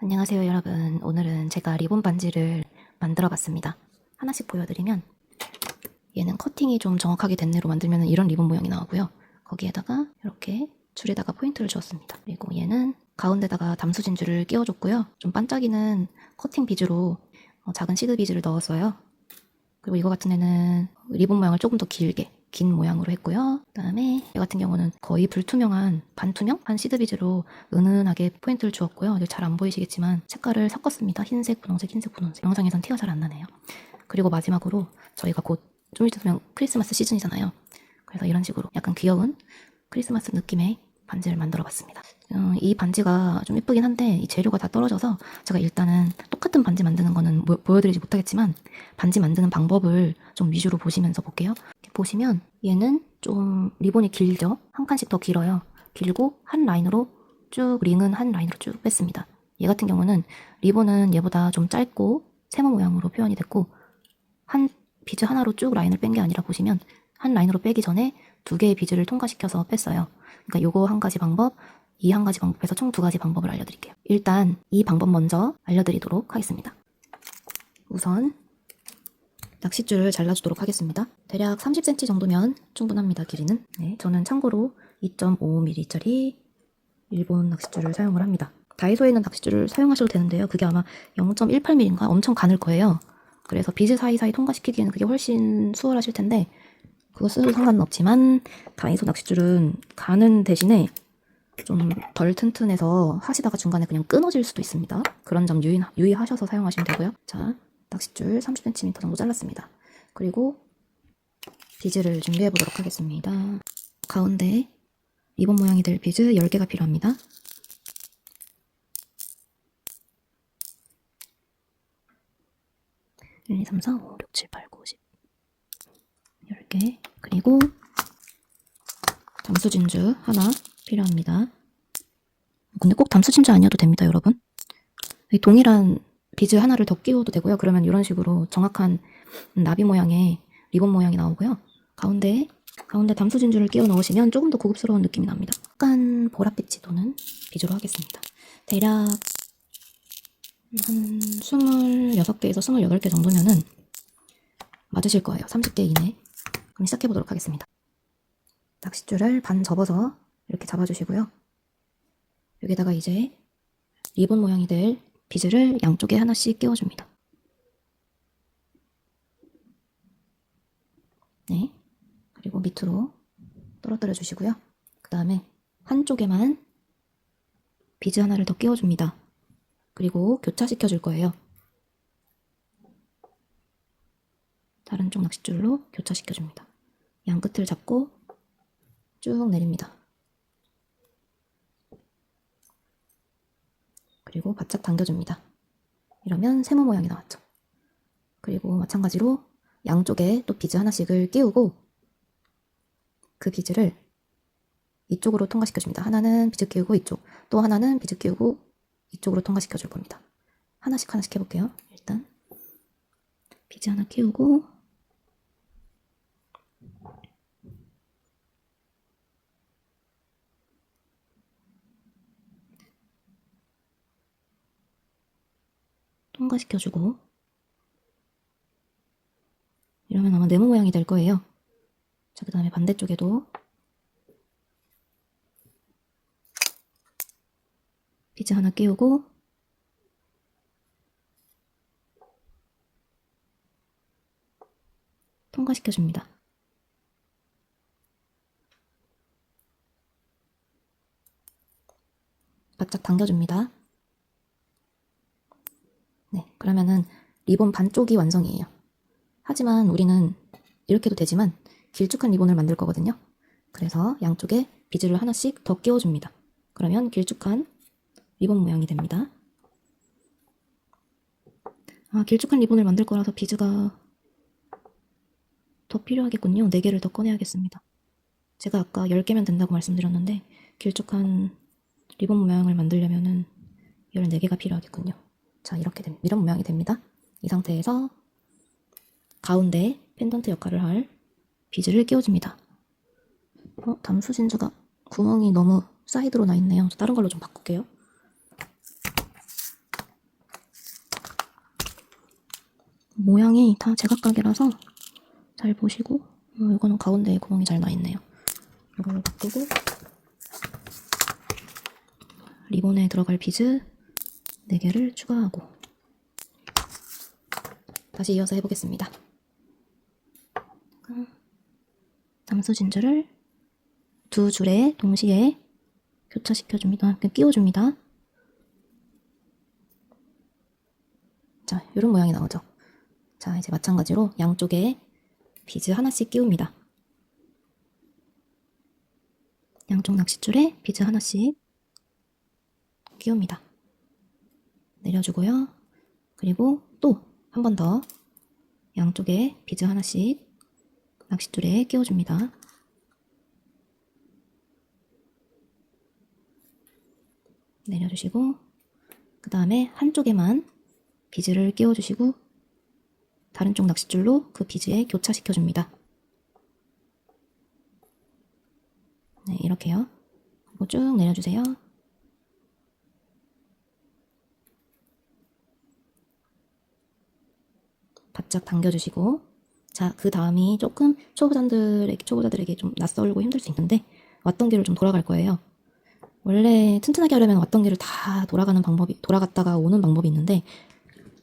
안녕하세요 여러분. 오늘은 제가 리본 반지를 만들어 봤습니다. 하나씩 보여드리면 얘는 커팅이 좀 정확하게 된 애로 만들면 이런 리본 모양이 나오고요. 거기에다가 이렇게 줄에다가 포인트를 주었습니다. 그리고 얘는 가운데다가 담수 진주를 끼워줬고요. 좀 반짝이는 커팅 비즈로 작은 시드 비즈를 넣었어요. 그리고 이거 같은 애는 리본 모양을 조금 더 길게 긴 모양으로 했고요. 그 다음에 얘 같은 경우는 거의 불투명한 반투명한 시드 비즈로 은은하게 포인트를 주었고요. 잘 안 보이시겠지만 색깔을 섞었습니다. 흰색, 분홍색, 흰색, 분홍색. 영상에선 티가 잘 안 나네요. 그리고 마지막으로 저희가 곧 좀 있으면 크리스마스 시즌이잖아요. 그래서 이런 식으로 약간 귀여운 크리스마스 느낌의 반지를 만들어 봤습니다. 이 반지가 좀 예쁘긴 한데 이 재료가 다 떨어져서 제가 일단은 똑같은 반지 만드는 거는 보여드리지 못하겠지만 반지 만드는 방법을 좀 위주로 보시면서 볼게요. 보시면 얘는 좀 리본이 길죠? 한 칸씩 더 길어요. 길고 한 라인으로 쭉 링은 한 라인으로 쭉 뺐습니다. 얘 같은 경우는 리본은 얘보다 좀 짧고 세모 모양으로 표현이 됐고 한 비즈 하나로 쭉 라인을 뺀 게 아니라 보시면 한 라인으로 빼기 전에 두 개의 비즈를 통과시켜서 뺐어요. 그러니까 요거 한 가지 방법, 이 한 가지 방법에서 총 두 가지 방법을 알려드릴게요. 일단 이 방법 먼저 알려드리도록 하겠습니다. 우선 낚싯줄을 잘라주도록 하겠습니다. 대략 30cm 정도면 충분합니다. 길이는. 네, 저는 참고로 2.5mm짜리 일본 낚싯줄을 사용을 합니다. 다이소에 있는 낚싯줄을 사용하셔도 되는데요. 그게 아마 0.18mm인가 엄청 가늘 거예요. 그래서 비즈 사이사이 통과시키기에는 그게 훨씬 수월하실 텐데 그거 써도 상관은 없지만 다이소 낚싯줄은 가는 대신에 좀 덜 튼튼해서 하시다가 중간에 그냥 끊어질 수도 있습니다. 그런 점 유의하셔서 사용하시면 되고요. 자, 낚싯줄 30cm 정도 잘랐습니다. 그리고 비즈를 준비해 보도록 하겠습니다. 가운데 리본 모양이 될 비즈 10개가 필요합니다. (1, 2, 3, 4, 5, 6, 7, 8, 9, 10) 10개. 그리고 담수 진주 하나 필요합니다. 근데 꼭 담수 진주 아니어도 됩니다, 여러분. 동일한 비즈 하나를 더 끼워도 되고요. 그러면 이런 식으로 정확한 나비 모양의 리본 모양이 나오고요. 가운데 담수 진주를 끼워 넣으시면 조금 더 고급스러운 느낌이 납니다. 약간 보랏빛이 도는 비즈로 하겠습니다. 대략 한 26개에서 28개 정도면은 맞으실 거예요. 30개 이내. 그럼 시작해보도록 하겠습니다. 낚싯줄을 반 접어서 이렇게 잡아주시고요. 여기다가 이제 리본 모양이 될 비즈를 양쪽에 하나씩 끼워줍니다. 네. 그리고 밑으로 떨어뜨려 주시고요. 그 다음에 한쪽에만 비즈 하나를 더 끼워줍니다. 그리고 교차시켜 줄 거예요. 다른 쪽 낚싯줄로 교차시켜 줍니다. 양 끝을 잡고 쭉 내립니다. 그리고 바짝 당겨줍니다. 이러면 세모 모양이 나왔죠. 그리고 마찬가지로 양쪽에 또 비즈 하나씩을 끼우고 그 비즈를 이쪽으로 통과시켜줍니다. 하나는 비즈 끼우고 이쪽, 또 하나는 비즈 끼우고 이쪽으로 통과시켜줄 겁니다. 하나씩 해볼게요. 일단 비즈 하나 끼우고 통과시켜주고 이러면 아마 네모 모양이 될 거예요. 자, 그 다음에 반대쪽에도 비즈 하나 끼우고 통과시켜줍니다. 바짝 당겨줍니다. 네, 그러면은 리본 반쪽이 완성이에요. 하지만 우리는 이렇게도 되지만 길쭉한 리본을 만들 거거든요. 그래서 양쪽에 비즈를 하나씩 더 끼워줍니다. 그러면 길쭉한 리본 모양이 됩니다. 길쭉한 리본을 만들 거라서 비즈가 더 필요하겠군요. 4개를 더 꺼내야겠습니다. 제가 아까 10개면 된다고 말씀드렸는데 길쭉한 리본 모양을 만들려면은 14개가 필요하겠군요. 자, 이렇게 이런 모양이 됩니다. 이 상태에서 가운데 펜던트 역할을 할 비즈를 끼워줍니다. 담수 진주가 구멍이 너무 사이드로 나 있네요. 다른 걸로 좀 바꿀게요. 모양이 다 제각각이라서 잘 보시고, 이거는 가운데에 구멍이 잘 나있네요. 이걸로 바꾸고, 리본에 들어갈 비즈 4개를 추가하고, 다시 이어서 해보겠습니다. 담수 진주를 2줄에 동시에 교차시켜줍니다. 끼워줍니다. 자, 이런 모양이 나오죠. 자, 이제 마찬가지로 양쪽에 비즈 하나씩 끼웁니다. 양쪽 낚싯줄에 비즈 하나씩 끼웁니다. 내려주고요. 그리고 또 한 번 더 양쪽에 비즈 하나씩 낚싯줄에 끼워줍니다. 내려주시고, 그 다음에 한쪽에만 비즈를 끼워주시고 다른 쪽 낚싯줄로 그 비즈에 교차시켜줍니다. 네, 이렇게요. 그리고 쭉 내려주세요. 바짝 당겨주시고, 자, 그 다음이 조금 초보자들에게 좀 낯설고 힘들 수 있는데 왔던 길을 좀 돌아갈 거예요. 원래 튼튼하게 하려면 왔던 길을 다 돌아갔다가 오는 방법이 있는데,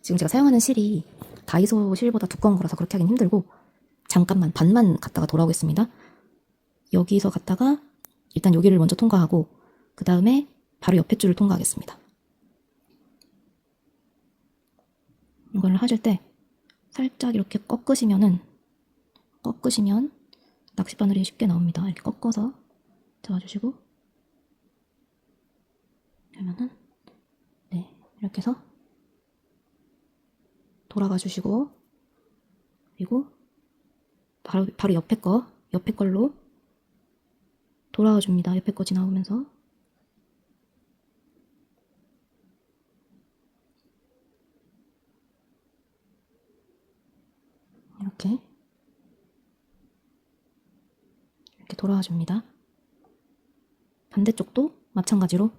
지금 제가 사용하는 실이 다이소 실보다 두꺼운 거라서 그렇게 하긴 힘들고, 잠깐만 반만 갔다가 돌아오겠습니다. 여기서 갔다가 일단 여기를 먼저 통과하고 그 다음에 바로 옆에 줄을 통과하겠습니다. 이걸 하실 때 살짝 이렇게 꺾으시면 낚싯바늘이 쉽게 나옵니다. 이렇게 꺾어서 잡아주시고, 그러면은 네, 이렇게 해서 돌아가 주시고, 그리고 바로 옆에 걸로 돌아와 줍니다. 옆에 거 지나오면서. 이렇게 돌아와 줍니다. 반대쪽도 마찬가지로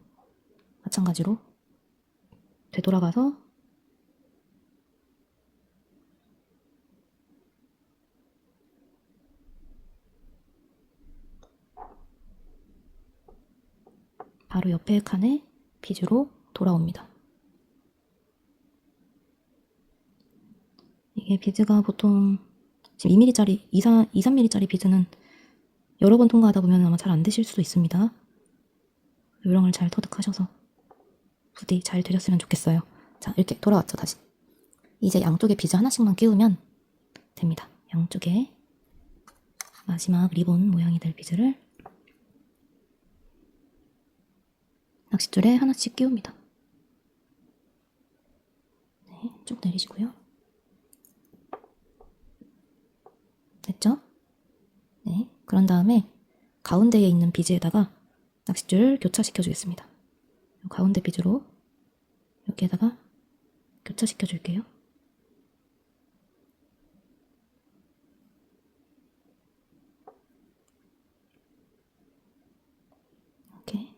되돌아가서 바로 옆에 칸에 비즈로 돌아옵니다. 이게 비즈가 보통 지금 2mm짜리, 3mm짜리 비즈는 여러 번 통과하다 보면 아마 잘 안 되실 수도 있습니다. 요령을 잘 터득하셔서 부디 잘 되셨으면 좋겠어요. 자, 이렇게 돌아왔죠, 다시. 이제 양쪽에 비즈 하나씩만 끼우면 됩니다. 양쪽에 마지막 리본 모양이 될 비즈를 낚싯줄에 하나씩 끼웁니다. 네, 쭉 내리시고요. 됐죠? 네, 그런 다음에 가운데에 있는 비즈에다가 낚싯줄을 교차시켜 주겠습니다. 가운데 비즈로 여기에다가 교차시켜 줄게요. 이렇게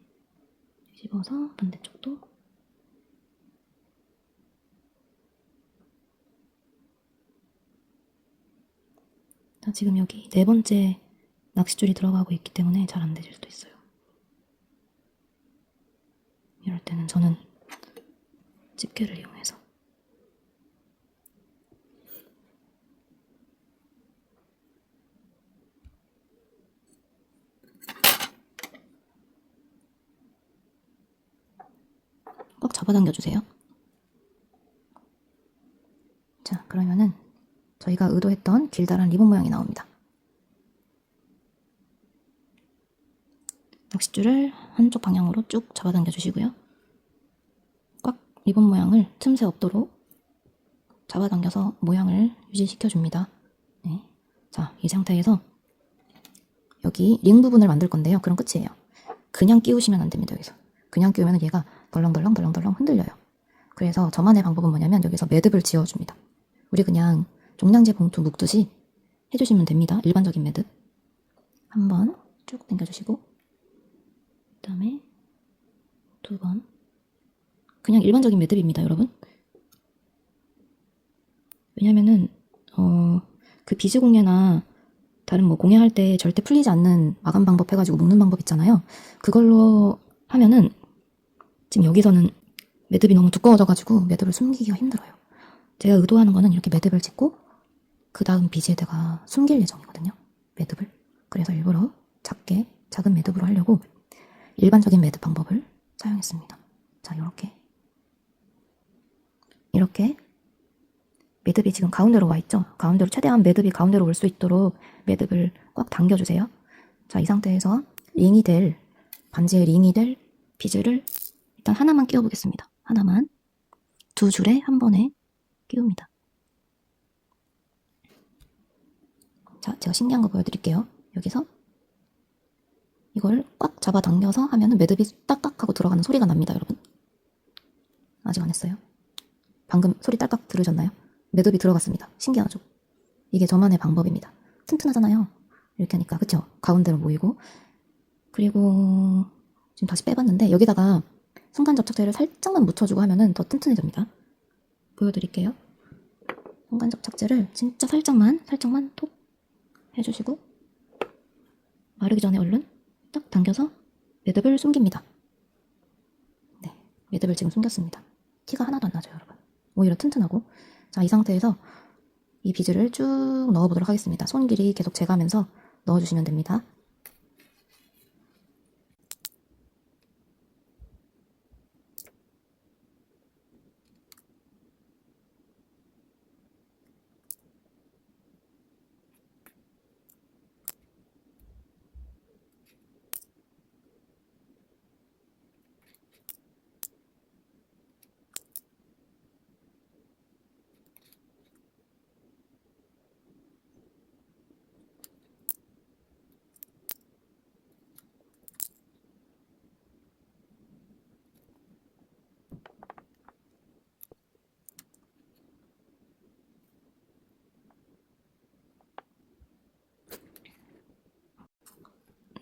뒤집어서 반대쪽도 자, 지금 여기 4번째 낚싯줄이 들어가고 있기 때문에 잘 안 되실 수도 있어요. 이럴 때는 저는 집게를 이용해서 꽉 잡아당겨 주세요. 자, 그러면은 저희가 의도했던 길다란 리본 모양이 나옵니다. 낚싯줄을 한쪽 방향으로 쭉 잡아당겨 주시고요. 꽉 리본 모양을 틈새 없도록 잡아당겨서 모양을 유지시켜 줍니다. 네. 자, 이 상태에서 여기 링 부분을 만들 건데요. 그럼 끝이에요. 그냥 끼우시면 안 됩니다. 여기서 그냥 끼우면 얘가 덜렁덜렁 흔들려요. 그래서 저만의 방법은 뭐냐면 여기서 매듭을 지어줍니다. 우리 그냥 종량제 봉투 묶듯이 해주시면 됩니다. 일반적인 매듭 한번 쭉 당겨주시고, 그 다음에 2번 그냥 일반적인 매듭입니다. 여러분, 왜냐면은 그 비즈 공예나 다른 뭐 공예할 때 절대 풀리지 않는 마감 방법 해가지고 묶는 방법 있잖아요. 그걸로 하면은 지금 여기서는 매듭이 너무 두꺼워져가지고 매듭을 숨기기가 힘들어요. 제가 의도하는 거는 이렇게 매듭을 짓고 그 다음 비즈에다가 숨길 예정이거든요. 매듭을. 그래서 일부러 작은 매듭으로 하려고 일반적인 매듭 방법을 사용했습니다. 자, 이렇게 매듭이 지금 가운데로 와 있죠. 가운데로 최대한 매듭이 가운데로 올 수 있도록 매듭을 꽉 당겨주세요. 자, 이 상태에서 반지에 링이 될 비즈를 일단 하나만 끼워 보겠습니다. 하나만. 2줄에 한 번에 끼웁니다. 자, 제가 신기한 거 보여드릴게요. 여기서 이걸 꽉 잡아당겨서 하면은 매듭이 딱딱 하고 들어가는 소리가 납니다, 여러분. 아직 안 했어요. 방금 소리 딸깍 들으셨나요? 매듭이 들어갔습니다. 신기하죠? 이게 저만의 방법입니다. 튼튼하잖아요. 이렇게 하니까, 그쵸? 가운데로 모이고. 그리고 지금 다시 빼봤는데 여기다가 순간 접착제를 살짝만 묻혀주고 하면은 더 튼튼해집니다. 보여드릴게요. 순간 접착제를 진짜 살짝만 톡 해주시고 마르기 전에 얼른 딱 당겨서 매듭을 숨깁니다. 네, 매듭을 지금 숨겼습니다. 티가 하나도 안 나죠, 여러분. 오히려 튼튼하고. 자, 이 상태에서 이 비즈를 쭉 넣어보도록 하겠습니다. 손 길이 계속 재가면서 넣어주시면 됩니다.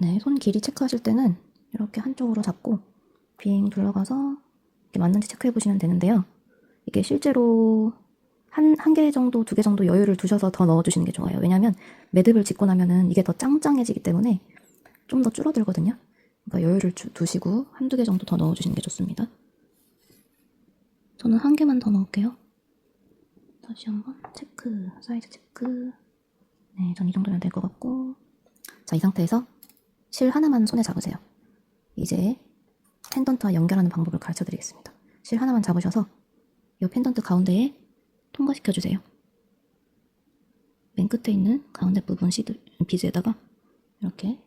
네, 손 길이 체크하실 때는 이렇게 한쪽으로 잡고 빙 둘러가서 이렇게 맞는지 체크해 보시면 되는데요. 이게 실제로 한 개 정도, 2개 정도 여유를 두셔서 더 넣어주시는 게 좋아요. 왜냐면 매듭을 짓고 나면은 이게 더 짱짱해지기 때문에 좀 더 줄어들거든요. 그러니까 여유를 두시고 1~2개 정도 더 넣어주시는 게 좋습니다. 저는 1개만 더 넣을게요. 다시 한번 체크, 사이즈 체크. 네, 전 이 정도면 될 것 같고. 자, 이 상태에서 실 하나만 손에 잡으세요. 이제 펜던트와 연결하는 방법을 가르쳐 드리겠습니다. 실 하나만 잡으셔서 이 펜던트 가운데에 통과시켜 주세요. 맨 끝에 있는 가운데 부분 비즈에다가 이렇게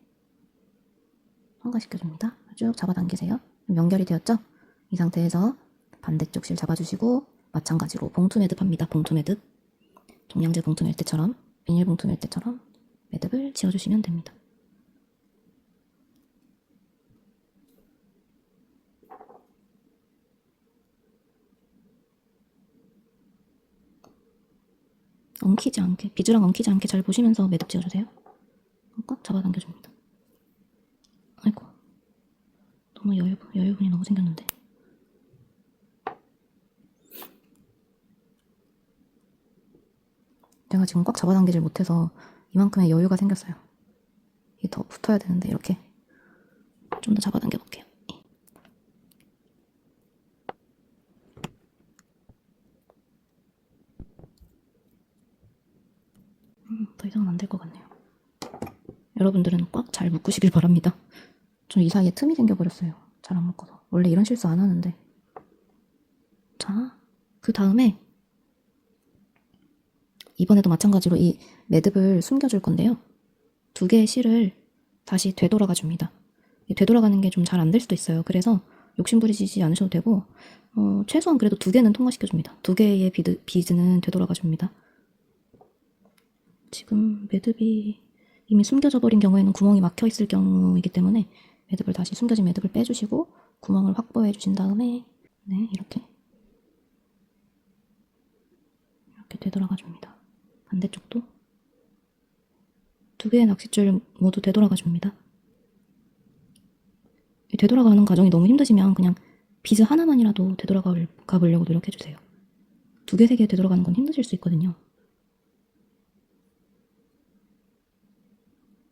통과시켜 줍니다. 쭉 잡아당기세요. 연결이 되었죠? 이 상태에서 반대쪽 실 잡아주시고 마찬가지로 봉투 매듭합니다. 봉투 매듭. 종량제 봉투 맬 때처럼, 비닐 봉투 맬 때처럼 매듭을 지어주시면 됩니다. 엉키지 않게, 비즈랑 엉키지 않게 잘 보시면서 매듭 지어주세요. 꽉 잡아당겨줍니다. 아이고, 너무 여유분이 너무 생겼는데. 제가 지금 꽉 잡아당기질 못해서 이만큼의 여유가 생겼어요. 이게 더 붙어야 되는데 이렇게 좀 더 잡아당겨 볼게요. 더 이상은 안 될 것 같네요. 여러분들은 꽉 잘 묶으시길 바랍니다. 전 이 사이에 틈이 생겨버렸어요. 잘 안 묶어서. 원래 이런 실수 안 하는데. 자, 그 다음에 이번에도 마찬가지로 이 매듭을 숨겨줄 건데요. 2개의 실을 다시 되돌아가 줍니다. 되돌아가는 게 좀 잘 안 될 수도 있어요. 그래서 욕심 부리시지 않으셔도 되고 최소한 그래도 2개는 통과시켜줍니다. 2개의 비즈는 되돌아가 줍니다. 지금 매듭이 이미 숨겨져 버린 경우에는 구멍이 막혀 있을 경우이기 때문에 매듭을 다시 숨겨진 매듭을 빼주시고 구멍을 확보해 주신 다음에 네, 이렇게 되돌아가 줍니다. 반대쪽도 2개의 낚싯줄 모두 되돌아가 줍니다. 되돌아가는 과정이 너무 힘드시면 그냥 비즈 하나만이라도 되돌아가 보려고 노력해주세요. 2개, 3개 되돌아가는 건 힘드실 수 있거든요.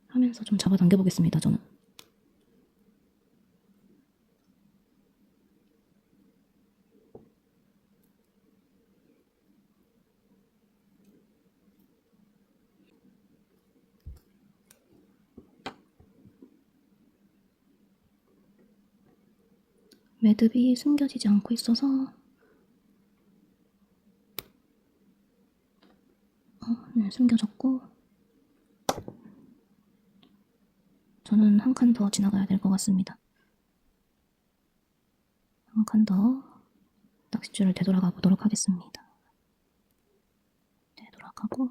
하면서 좀 잡아당겨 보겠습니다, 저는. 매듭이 숨겨지지 않고 있어서 네, 숨겨졌고 저는 한 칸 더 지나가야 될 것 같습니다. 한 칸 더 낚싯줄을 되돌아가 보도록 하겠습니다. 되돌아가고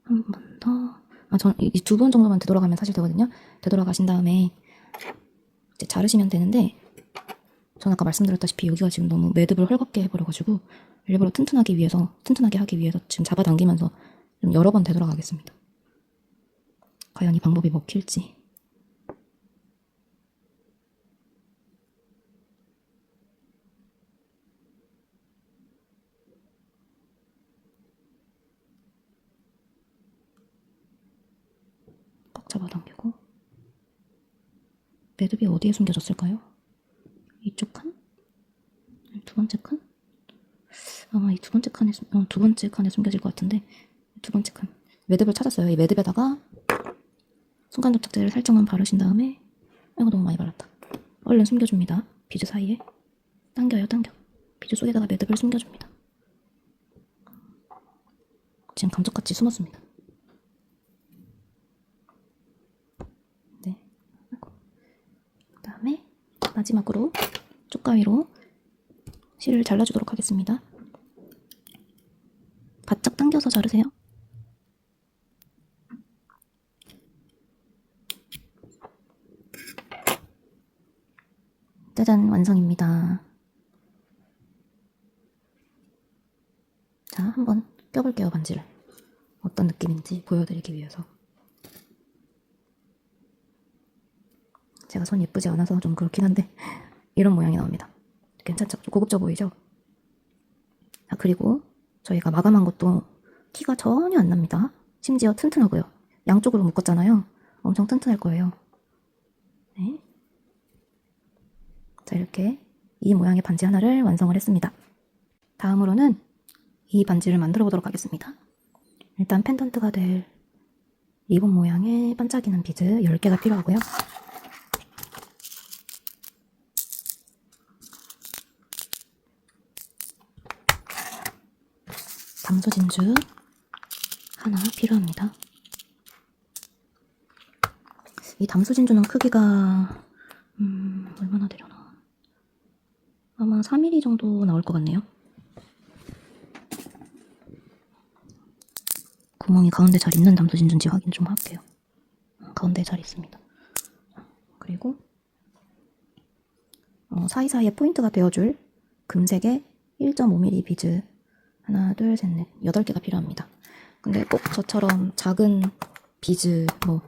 한 번 더. 전 이 2번 정도만 되돌아가면 사실 되거든요. 되돌아가신 다음에 이제 자르시면 되는데 전 아까 말씀드렸다시피 여기가 지금 너무 매듭을 헐겁게 해버려가지고 일부러 튼튼하게 하기 위해서 지금 잡아당기면서 좀 여러 번 되돌아가겠습니다. 과연 이 방법이 먹힐지. 꽉 잡아당기고. 매듭이 어디에 숨겨졌을까요? 이쪽 칸? 두 번째 칸? 아마 이 두 번째 칸에 숨겨질 것 같은데, 두 번째 칸. 매듭을 찾았어요. 이 매듭에다가 순간 접착제를 살짝만 바르신 다음에, 아이고 너무 많이 발랐다. 얼른 숨겨줍니다. 비즈 사이에. 당겨요, 당겨. 비즈 속에다가 매듭을 숨겨줍니다. 지금 감쪽같이 숨었습니다. 네. 그 다음에 마지막으로 쪽가위로 실을 잘라주도록 하겠습니다. 바짝 당겨서 자르세요. 짜잔, 완성입니다. 자, 한번 껴볼게요, 반지를. 어떤 느낌인지 보여드리기 위해서. 제가 손 예쁘지 않아서 좀 그렇긴 한데 이런 모양이 나옵니다. 괜찮죠? 좀 고급져 보이죠? 자, 그리고 저희가 마감한 것도 티가 전혀 안 납니다. 심지어 튼튼하고요. 양쪽으로 묶었잖아요. 엄청 튼튼할 거예요. 네. 자, 이렇게 이 모양의 반지 하나를 완성을 했습니다. 다음으로는 이 반지를 만들어 보도록 하겠습니다. 일단 펜던트가 될 리본 모양의 반짝이는 비즈 10개가 필요하고요. 담소 진주 하나 필요합니다. 이 담소 진주는 크기가 얼마나 되려나? 아마 4mm 정도 나올 것 같네요. 구멍이 가운데 잘 있는 담소 진주인지 확인 좀 할게요. 가운데 잘 있습니다. 그리고 사이사이에 포인트가 되어줄 금색의 1.5mm 비즈 하나, 둘, 셋, 넷 8개가 필요합니다. 근데 꼭 저처럼 작은 비즈,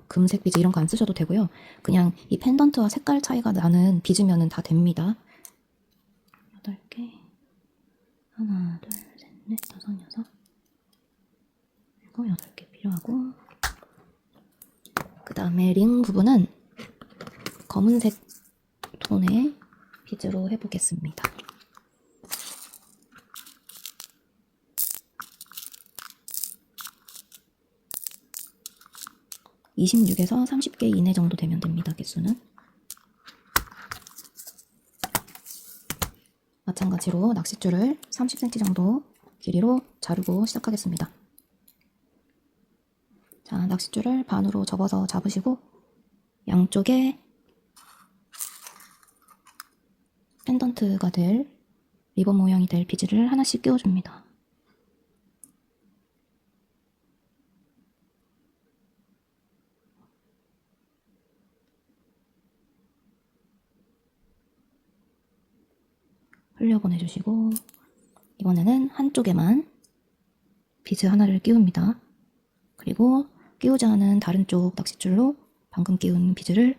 금색 비즈 이런 거 안 쓰셔도 되고요. 그냥 이 펜던트와 색깔 차이가 나는 비즈면은 다 됩니다. 8개 하나, 둘, 셋, 넷, 다섯, 여섯 그리고 8개 필요하고 그 다음에 링 부분은 검은색 톤의 비즈로 해보겠습니다. 26에서 30개 이내 정도 되면 됩니다. 개수는. 마찬가지로 낚싯줄을 30cm 정도 길이로 자르고 시작하겠습니다. 자, 낚싯줄을 반으로 접어서 잡으시고 양쪽에 펜던트가 될 리본 모양이 될 비즈를 하나씩 끼워줍니다. 흘려보내주시고 이번에는 한쪽에만 비즈 하나를 끼웁니다. 그리고 끼우지 않은 다른 쪽 낚싯줄로 방금 끼운 비즈를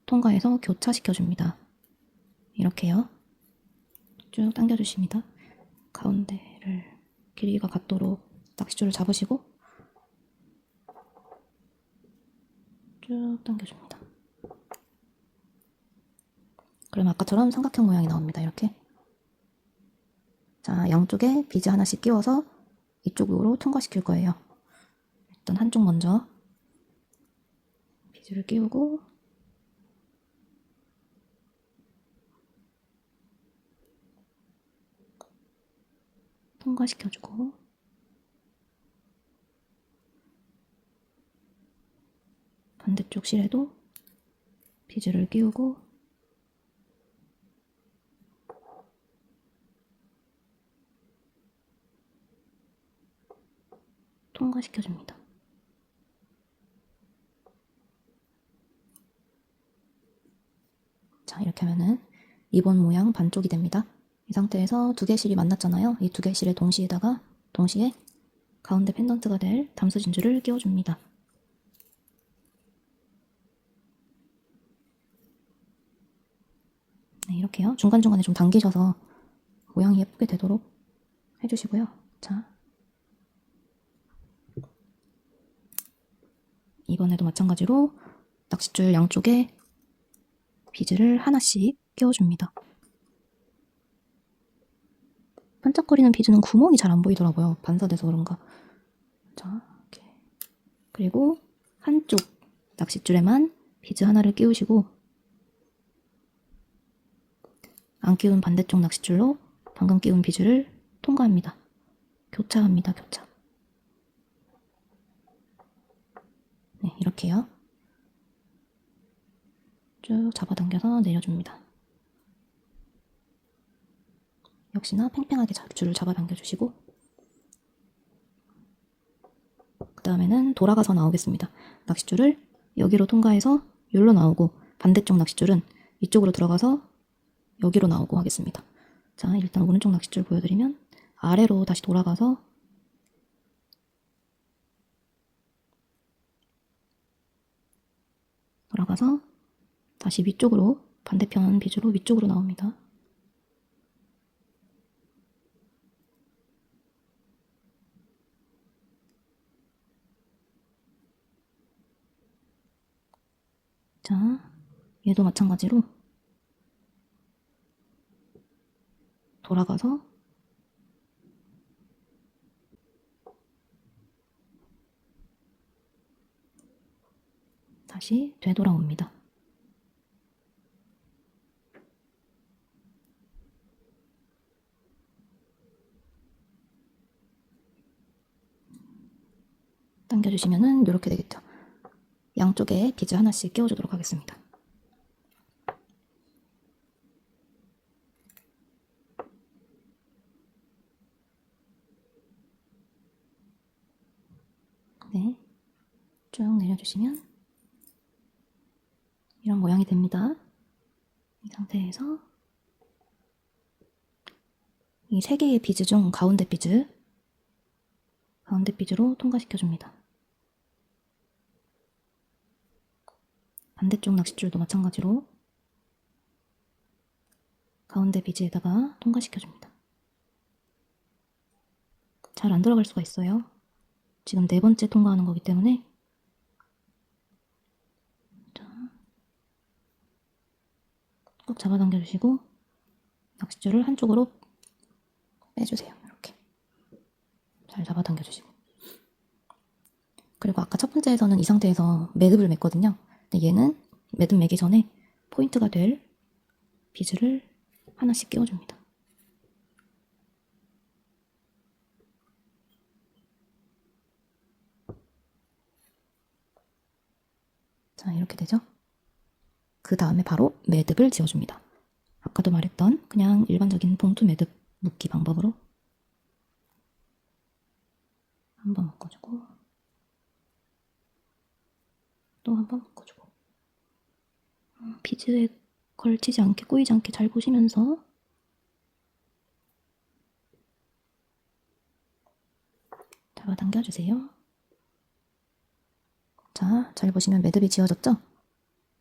통과해서 교차시켜줍니다. 이렇게요. 쭉 당겨주십니다. 가운데를 길이가 같도록 낚싯줄을 잡으시고 쭉 당겨줍니다. 그럼 아까처럼 삼각형 모양이 나옵니다. 이렇게. 자, 양쪽에 비즈 하나씩 끼워서 이쪽으로 통과시킬 거예요. 일단 한쪽 먼저 비즈를 끼우고 통과시켜주고 반대쪽 실에도 비즈를 끼우고 통과시켜줍니다. 자, 이렇게 하면은 리본 모양 반쪽이 됩니다. 이 상태에서 두 개 실이 만났잖아요. 이 두 개 실의 동시에 가운데 펜던트가 될 담수 진주를 끼워줍니다. 네, 이렇게요. 중간중간에 좀 당기셔서 모양이 예쁘게 되도록 해주시고요. 자, 이번에도 마찬가지로 낚싯줄 양쪽에 비즈를 하나씩 끼워줍니다. 반짝거리는 비즈는 구멍이 잘 안 보이더라고요. 반사돼서 그런가. 자, 이렇게. 그리고 한쪽 낚싯줄에만 비즈 하나를 끼우시고 안 끼운 반대쪽 낚싯줄로 방금 끼운 비즈를 통과합니다. 교차합니다. 교차. 네, 이렇게요. 쭉 잡아당겨서 내려줍니다. 역시나 팽팽하게 줄을 잡아당겨주시고 그 다음에는 돌아가서 나오겠습니다. 낚싯줄을 여기로 통과해서 여기로 나오고 반대쪽 낚싯줄은 이쪽으로 들어가서 여기로 나오고 하겠습니다. 자, 일단 오른쪽 낚싯줄 보여드리면 아래로 다시 돌아가서 다시 위쪽으로 반대편 비즈로 위쪽으로 나옵니다. 자, 얘도 마찬가지로 돌아가서 다시 되돌아옵니다. 당겨주시면은 이렇게 되겠죠. 양쪽에 비즈 하나씩 끼워주도록 하겠습니다. 네, 쭉 내려주시면 이런 모양이 됩니다. 이 상태에서 이 세 개의 비즈 중 가운데 비즈로 통과시켜줍니다. 반대쪽 낚싯줄도 마찬가지로 가운데 비즈에다가 통과시켜줍니다. 잘 안 들어갈 수가 있어요. 지금 네 번째 통과하는 거기 때문에 꼭 잡아당겨주시고 낚싯줄을 한쪽으로 빼주세요. 이렇게 잘 잡아당겨주시고 그리고 아까 첫 번째에서는 이 상태에서 매듭을 맸거든요. 근데 얘는 매듭 매기 전에 포인트가 될 비즈를 하나씩 끼워줍니다. 자, 이렇게 되죠? 그 다음에 바로 매듭을 지어줍니다. 아까도 말했던 그냥 일반적인 봉투 매듭 묶기 방법으로 한번 묶어주고 또 한번 묶어주고 비즈에 걸치지 않게 꼬이지 않게 잘 보시면서 잡아당겨주세요. 자, 잘 보시면 매듭이 지어졌죠?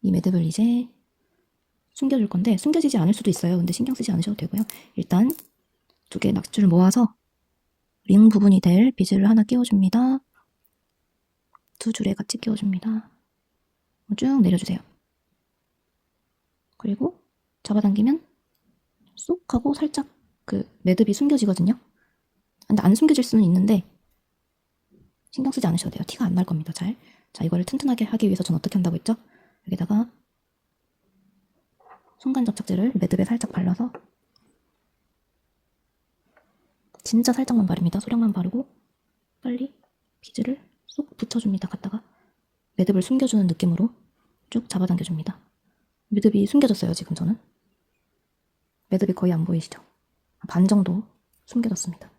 이 매듭을 이제 숨겨줄 건데 숨겨지지 않을 수도 있어요. 근데 신경 쓰지 않으셔도 되고요. 일단 두 개의 낚싯줄을 모아서 링 부분이 될 비즈를 하나 끼워줍니다. 두 줄에 같이 끼워줍니다. 쭉 내려주세요. 그리고 잡아당기면 쏙 하고 살짝 그 매듭이 숨겨지거든요. 근데 안 숨겨질 수는 있는데 신경 쓰지 않으셔도 돼요. 티가 안 날 겁니다. 잘. 자, 이거를 튼튼하게 하기 위해서 전 어떻게 한다고 했죠? 여기다가 순간 접착제를 매듭에 살짝 발라서 진짜 살짝만 바릅니다. 소량만 바르고 빨리 비즈를 쏙 붙여줍니다. 갖다가 매듭을 숨겨주는 느낌으로 쭉 잡아당겨줍니다. 매듭이 숨겨졌어요. 지금 저는. 매듭이 거의 안 보이시죠? 반 정도 숨겨졌습니다.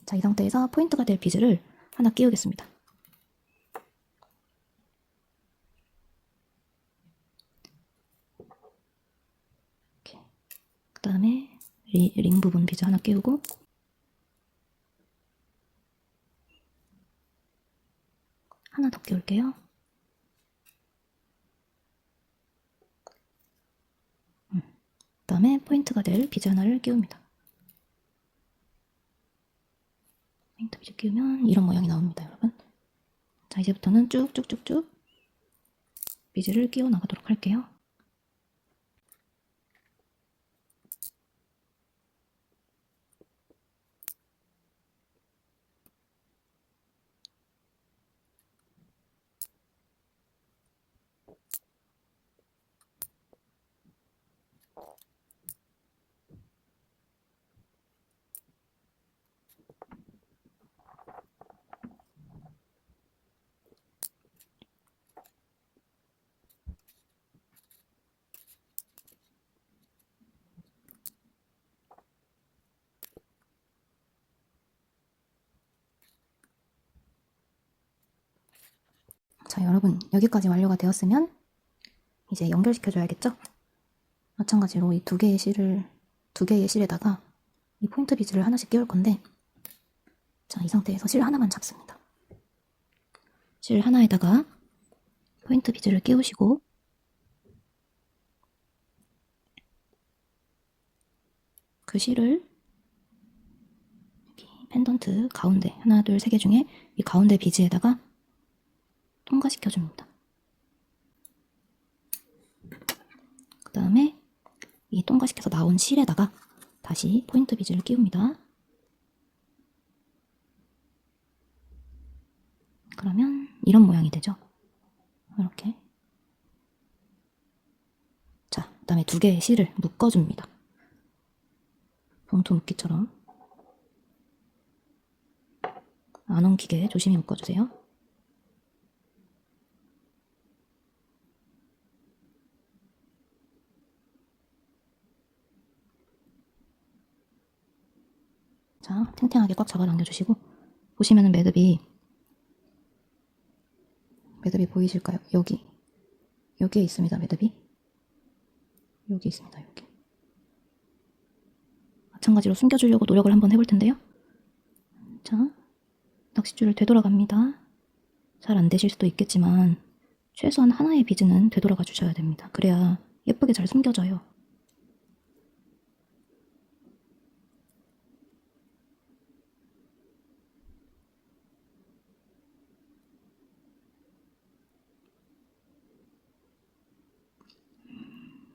자, 이 상태에서 포인트가 될 비즈를 하나 끼우겠습니다. 이렇게. 그 다음에 링 부분 비즈 하나 끼우고 하나 더 끼울게요. 그 다음에 포인트가 될 비즈 하나를 끼웁니다. 포인트 비즈 끼우면 이런 모양이 나옵니다, 여러분. 자, 이제부터는 쭉쭉쭉쭉 비즈를 끼워 나가도록 할게요. 자, 여러분, 여기까지 완료가 되었으면 이제 연결시켜줘야겠죠? 마찬가지로 이 두 개의 실에다가 이 포인트 비즈를 하나씩 끼울 건데, 자, 이 상태에서 실 하나만 잡습니다. 실 하나에다가 포인트 비즈를 끼우시고 그 실을 여기 펜던트 가운데 하나, 둘, 세 개 중에 이 가운데 비즈에다가 통과시켜줍니다. 그 다음에 이 통과시켜서 나온 실에다가 다시 포인트 비즈를 끼웁니다. 그러면 이런 모양이 되죠. 이렇게. 자, 그 다음에 두 개의 실을 묶어줍니다. 봉투 묶기처럼. 안 엉키게 조심히 묶어주세요. 자, 탱탱하게 꽉 잡아 당겨주시고 보시면은 매듭이 보이실까요? 여기에 있습니다. 매듭이 여기 있습니다. 여기. 마찬가지로 숨겨주려고 노력을 한번 해볼 텐데요. 자, 낚싯줄을 되돌아갑니다. 잘 안 되실 수도 있겠지만 최소한 하나의 비즈는 되돌아가 주셔야 됩니다. 그래야 예쁘게 잘 숨겨져요.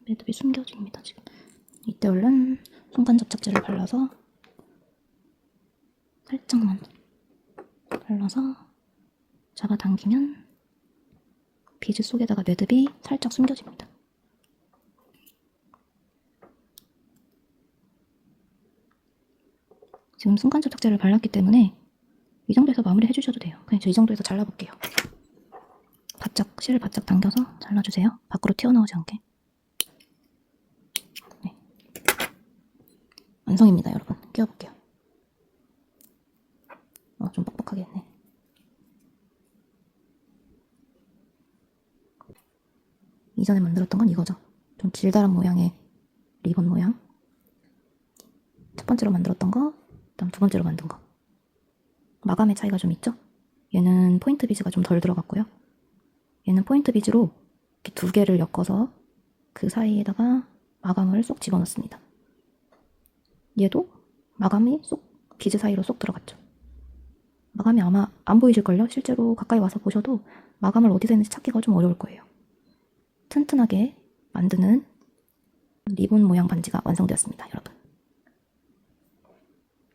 매듭이 숨겨집니다. 지금 이때 얼른 순간 접착제를 발라서 살짝만 발라서 잡아당기면 비즈 속에다가 매듭이 살짝 숨겨집니다. 지금 순간 접착제를 발랐기 때문에 이 정도에서 마무리 해주셔도 돼요. 그냥 저 이 정도에서 잘라볼게요. 실을 바짝 당겨서 잘라주세요. 밖으로 튀어나오지 않게. 네. 완성입니다, 여러분. 끼워볼게요. 좀 뻑뻑하게 했네. 이전에 만들었던 건 이거죠. 좀 길다란 모양의 리본 모양. 첫 번째로 만들었던 거, 그다음 두 번째로 만든 거. 마감의 차이가 좀 있죠? 얘는 포인트 비즈가 좀 덜 들어갔고요. 얘는 포인트 비즈로 이렇게 두 개를 엮어서 그 사이에다가 마감을 쏙 집어넣습니다. 얘도 마감이 쏙 비즈 사이로 쏙 들어갔죠. 마감이 아마 안 보이실걸요? 실제로 가까이 와서 보셔도 마감을 어디서 했는지 찾기가 좀 어려울 거예요. 튼튼하게 만드는 리본 모양 반지가 완성되었습니다, 여러분.